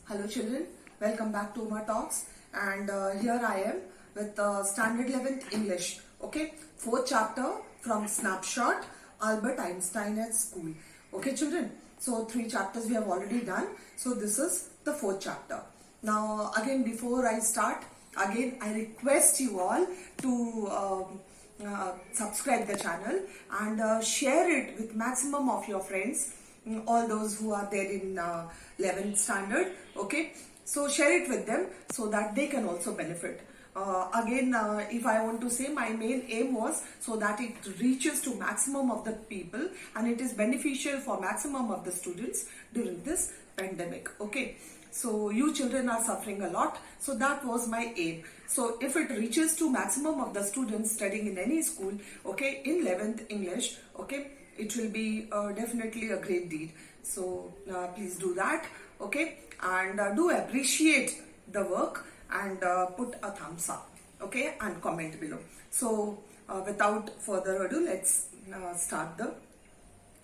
Hello children, welcome back to Uma Talks, and here I am with Standard 11th English, okay, 4th chapter from Snapshot, Albert Einstein at School. Okay children, so 3 chapters we have already done, so this is the 4th chapter. Now again, before I start, again I request you all to subscribe the channel and share it with maximum of your friends, all those who are there in 11th standard. Okay, so share it with them so that they can also benefit. If I want to say, my main aim was so that it reaches to maximum of the people and it is beneficial for maximum of the students during this pandemic. Okay, so you children are suffering a lot, so that was my aim. So if it reaches to maximum of the students studying in any school, okay, in 11th English, okay, it will be definitely a great deed. So please do that, okay, and do appreciate the work and put a thumbs up, okay, and comment below. So without further ado, let's start the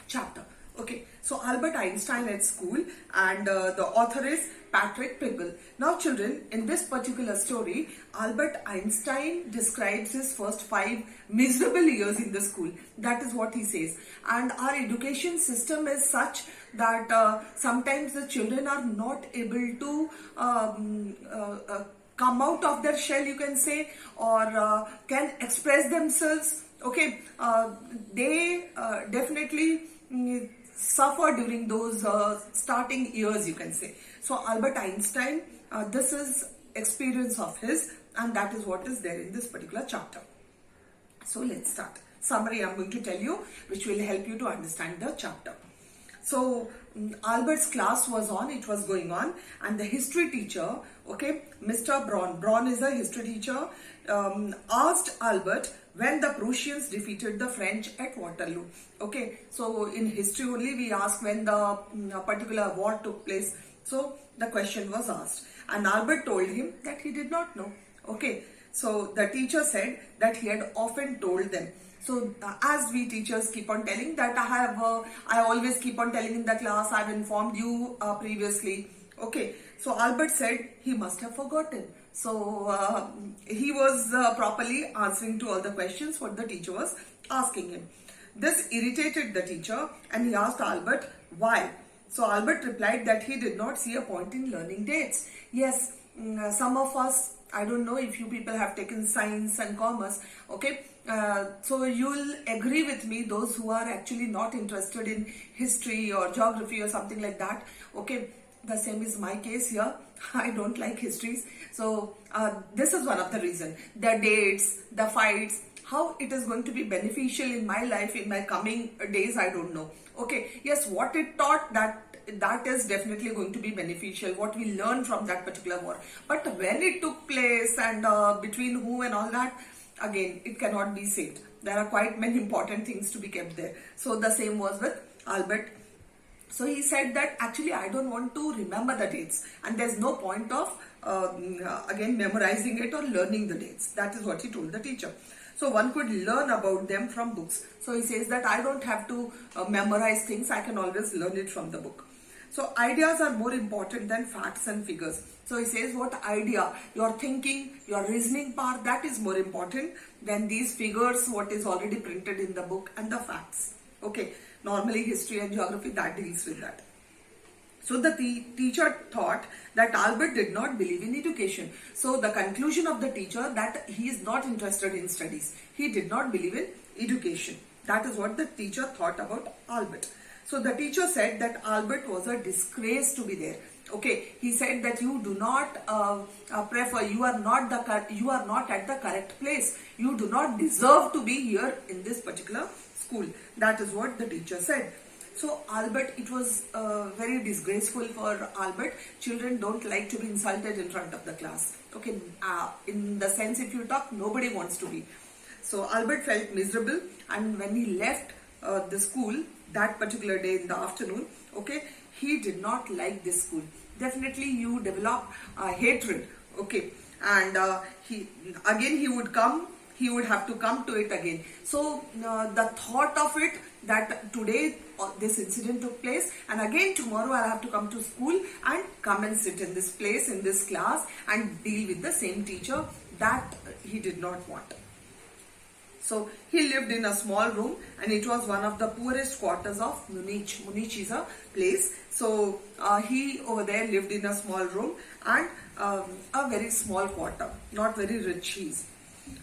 chapter. Okay, so Albert Einstein at School, and the author is Patrick Piggle. Now children, in this particular story, Albert Einstein describes his first 5 miserable years in the school. That is what he says. And our education system is such that sometimes the children are not able to come out of their shell, you can say, or can express themselves. Okay, they definitely suffer during those starting years, you can say. So Albert Einstein, this is experience of his, and that is what is there in this particular chapter. So let's start. Summary I'm going to tell you, which will help you to understand the chapter. So Albert's class was on, it was going on, and the history teacher, okay, Mr. Braun is a history teacher, asked Albert when the Prussians defeated the French at Waterloo. Okay, so in history only we ask when the particular war took place. So the question was asked, and Albert told him that he did not know. Okay, so the teacher said that he had often told them. So as we teachers keep on telling that I always keep on telling in the class, I've informed you previously. Okay, so Albert said he must have forgotten. So he was properly answering to all the questions what the teacher was asking him. This irritated the teacher and he asked Albert why. So Albert replied that he did not see a point in learning dates. Yes, some of us, I don't know if you people have taken science and commerce, okay, so you'll agree with me, those who are actually not interested in history or geography or something like that, okay, the same is my case here. I don't like histories. So this is one of the reasons. The dates, the fights, how it is going to be beneficial in my life in my coming days, I don't know. Okay, yes, what it taught, that is definitely going to be beneficial, what we learn from that particular war. But when it took place and between who and all that, again, it cannot be saved. There are quite many important things to be kept there. So the same was with Albert. So he said that actually I don't want to remember the dates, and there's no point of again memorizing it or learning the dates. That is what he told the teacher. So one could learn about them from books. So he says that I don't have to memorize things, I can always learn it from the book. So ideas are more important than facts and figures. So he says what idea, your thinking, your reasoning part, that is more important than these figures, what is already printed in the book, and the facts. Okay, normally history and geography, that deals with that. So the teacher thought that Albert did not believe in education. So the conclusion of the teacher that he is not interested in studies. He did not believe in education. That is what the teacher thought about Albert. So the teacher said that Albert was a disgrace to be there. Okay, he said that you do not you are not at the correct place. You do not deserve to be here in this particular school. That is what the teacher said. So Albert, it was very disgraceful for Albert. Children don't like to be insulted in front of the class. Okay, in the sense if you talk, nobody wants to be. So Albert felt miserable, and when he left the school that particular day in the afternoon, okay, he did not like this school. Definitely you develop hatred, okay, and he would have to come to it again. So the thought of it that today this incident took place, and again tomorrow I'll have to come to school and come and sit in this place, in this class, and deal with the same teacher. That he did not want. So he lived in a small room, and it was one of the poorest quarters of Munich. Munich is a place. So he over there lived in a small room and a very small quarter, not very rich he is.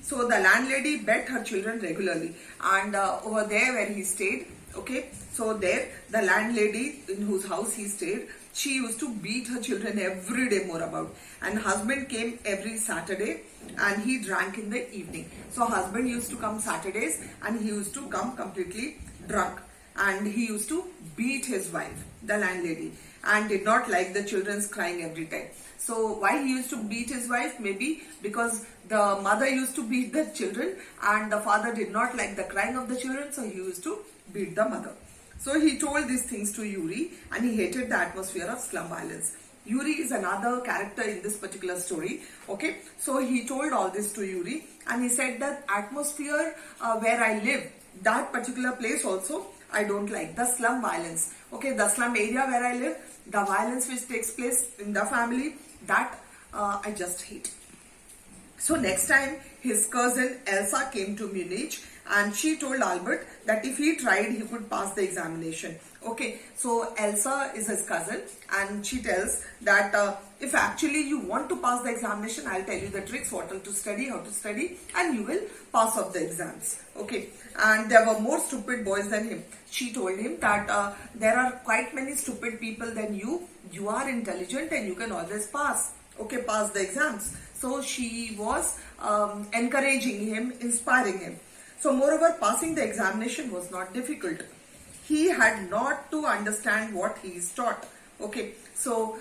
So the landlady bet her children regularly, and over there where he stayed, okay, so there the landlady in whose house he stayed, she used to beat her children every day more about. And husband came every Saturday and he drank in the evening. So husband used to come Saturdays and he used to come completely drunk, and he used to beat his wife, the landlady, and did not like the children's crying every time. So why he used to beat his wife? Maybe because the mother used to beat the children and the father did not like the crying of the children, so he used to beat the mother. So he told these things to Yuri, and he hated the atmosphere of slum violence. Yuri is another character in this particular story. Okay, so he told all this to Yuri, and he said that atmosphere where I live, that particular place also, I don't like the slum violence. Okay, the slum area where I live, the violence which takes place in the family, that I just hate. So next time his cousin Elsa came to Munich, and she told Albert that if he tried, he could pass the examination. Okay, so Elsa is his cousin, and she tells that if actually you want to pass the examination, I'll tell you the tricks, what to study, how to study, and you will pass off the exams. Okay, and there were more stupid boys than him. She told him that there are quite many stupid people than you. You are intelligent and you can always pass. Okay, pass the exams. So she was encouraging him, inspiring him. So moreover, passing the examination was not difficult. He had not to understand what he is taught. Okay, so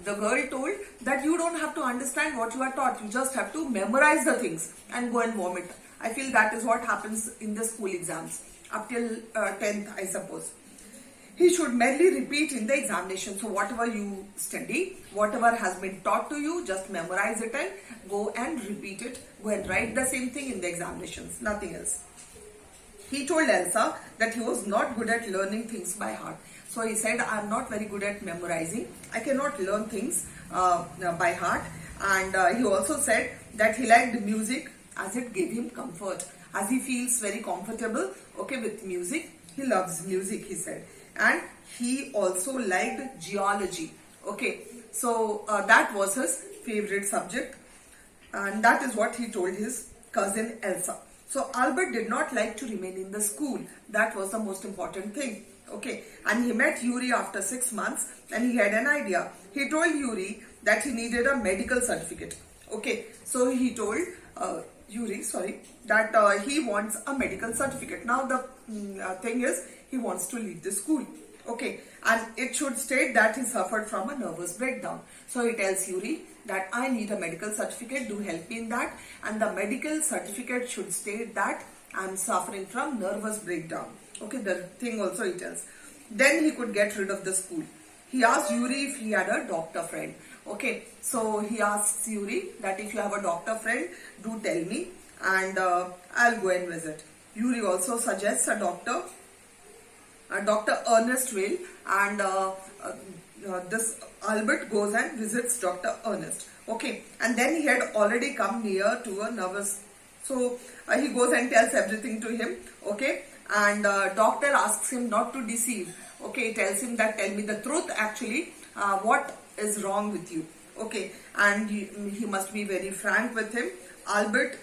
the girl told that you don't have to understand what you are taught. You just have to memorize the things and go and vomit. I feel that is what happens in the school exams up till 10th, I suppose. He should merely repeat in the examination. So whatever you study, whatever has been taught to you, just memorize it and go and repeat it. Go and write the same thing in the examinations, nothing else. He told Elsa that he was not good at learning things by heart. So he said, I am not very good at memorizing. I cannot learn things by heart. And he also said that he liked music as it gave him comfort. As he feels very comfortable, okay, with music. He loves music, he said. And he also liked geology. Okay, so that was his favorite subject. And that is what he told his cousin Elsa. So Albert did not like to remain in the school. That was the most important thing. Okay, and he met Yuri after 6 months and he had an idea. He told Yuri that he needed a medical certificate. Okay, so he told Yuri, that he wants a medical certificate. Now the thing is, he wants to leave the school. Okay, and it should state that he suffered from a nervous breakdown. So he tells Yuri that I need a medical certificate, do help me in that. And the medical certificate should state that I am suffering from nervous breakdown. Okay, the thing also he tells. Then he could get rid of the school. He asked Yuri if he had a doctor friend. Okay, so he asks Yuri that if you have a doctor friend, do tell me and I'll go and visit. Yuri also suggests a doctor, Dr. Ernest Will, and this Albert goes and visits Dr. Ernest. Okay, and then he had already come near to a nervous. So he goes and tells everything to him. Okay, and doctor asks him not to deceive. Okay, he tells him that tell me the truth actually, what is wrong with you. Okay, and he must be very frank with him. Albert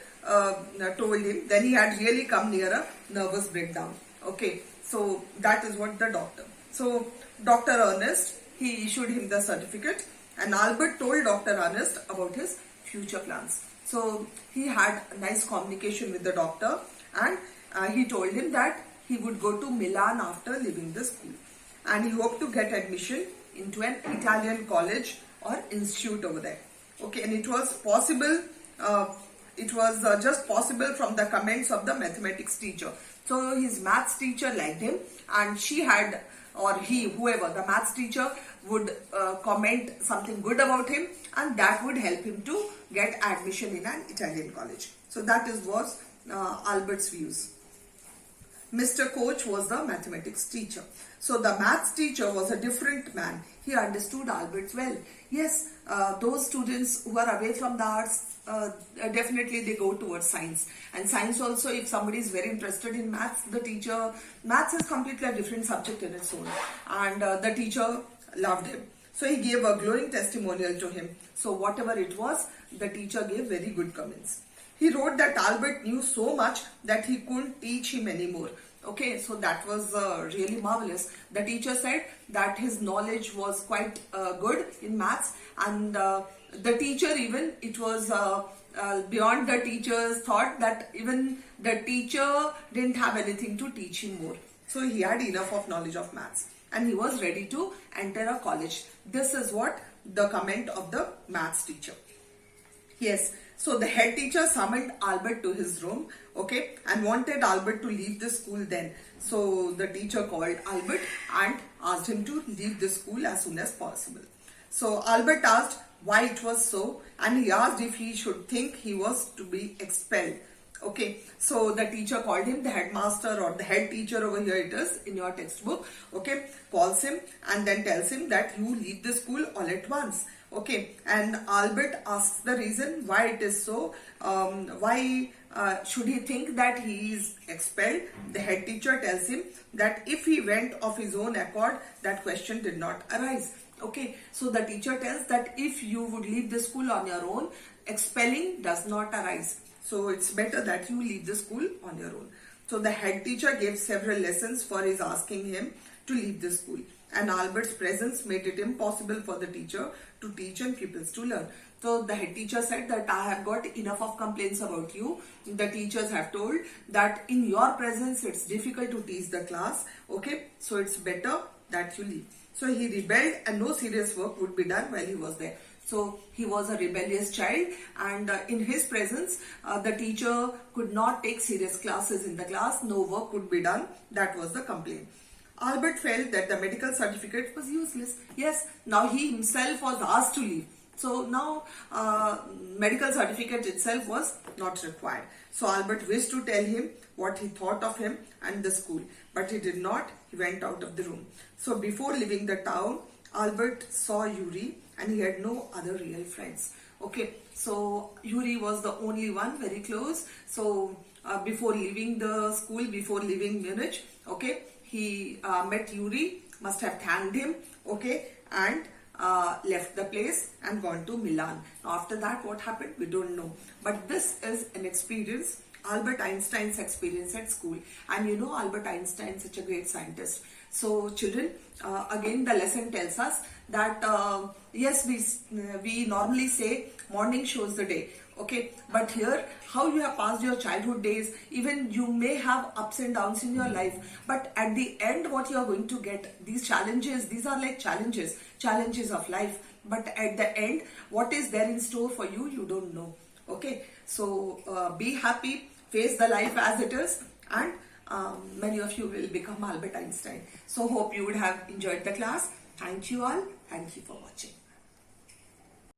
told him then he had really come near a nervous breakdown. Okay, so that is what the doctor. So Dr. Ernest, he issued him the certificate, and Albert told Dr. Ernest about his future plans. So he had a nice communication with the doctor, and he told him that he would go to Milan after leaving the school, and he hoped to get admission into an Italian college or institute over there. Okay, and it was possible, just possible from the comments of the mathematics teacher. So his maths teacher liked him, and she had, or he, whoever, the maths teacher would comment something good about him, and that would help him to get admission in an Italian college. So that was Albert's views. Mr. Koch was the mathematics teacher. So the maths teacher was a different man. He understood Albert well. Yes, those students who are away from the arts, definitely they go towards science. And science also, if somebody is very interested in maths, maths is completely a different subject in its own. And the teacher loved him. So he gave a glowing testimonial to him. So whatever it was, the teacher gave very good comments. He wrote that Albert knew so much that he couldn't teach him anymore. Okay, so that was really marvelous. The teacher said that his knowledge was quite good in maths, and the teacher even, it was beyond the teacher's thought that even the teacher didn't have anything to teach him more. So he had enough of knowledge of maths and he was ready to enter a college. This is what the comment of the maths teacher. Yes, so the head teacher summoned Albert to his room, okay, and wanted Albert to leave the school then. So the teacher called Albert and asked him to leave the school as soon as possible. So Albert asked why it was so, and he asked if he should think he was to be expelled. Okay, so the teacher called him, the headmaster or the head teacher over here it is in your textbook, okay, calls him and then tells him that you leave the school all at once. Okay, and Albert asks the reason why it is so, why should he think that he is expelled. The head teacher tells him that if he went of his own accord, that question did not arise. Okay, so the teacher tells that if you would leave the school on your own, expelling does not arise. So it's better that you leave the school on your own. So the head teacher gave several lessons for his asking him to leave the school. And Albert's presence made it impossible for the teacher to teach and pupils to learn. So the head teacher said that I have got enough of complaints about you. The teachers have told that in your presence it's difficult to teach the class. Okay, so it's better that you leave. So he rebelled and no serious work would be done while he was there. So he was a rebellious child, and in his presence the teacher could not take serious classes in the class. No work could be done. That was the complaint. Albert felt that the medical certificate was useless. Yes, now he himself was asked to leave. So now medical certificate itself was not required. So Albert wished to tell him what he thought of him and the school, but he did not. He went out of the room. So before leaving the town, Albert saw Yuri and he had no other real friends. Okay, so Yuri was the only one very close. So before leaving the school, before leaving Munich, okay, he met Yuri, must have thanked him, okay, and left the place and gone to Milan. After that, what happened, we don't know. But this is an experience, Albert Einstein's experience at school. And you know Albert Einstein, such a great scientist. So children, again the lesson tells us that yes, we normally say morning shows the day. Okay, but here how you have passed your childhood days, even you may have ups and downs in your life, but at the end what you are going to get, these challenges, these are like challenges of life, but at the end what is there in store for you, you don't know. Okay, so be happy, face the life as it is, and many of you will become Albert Einstein. So hope you would have enjoyed the class. Thank you all. Thank you for watching.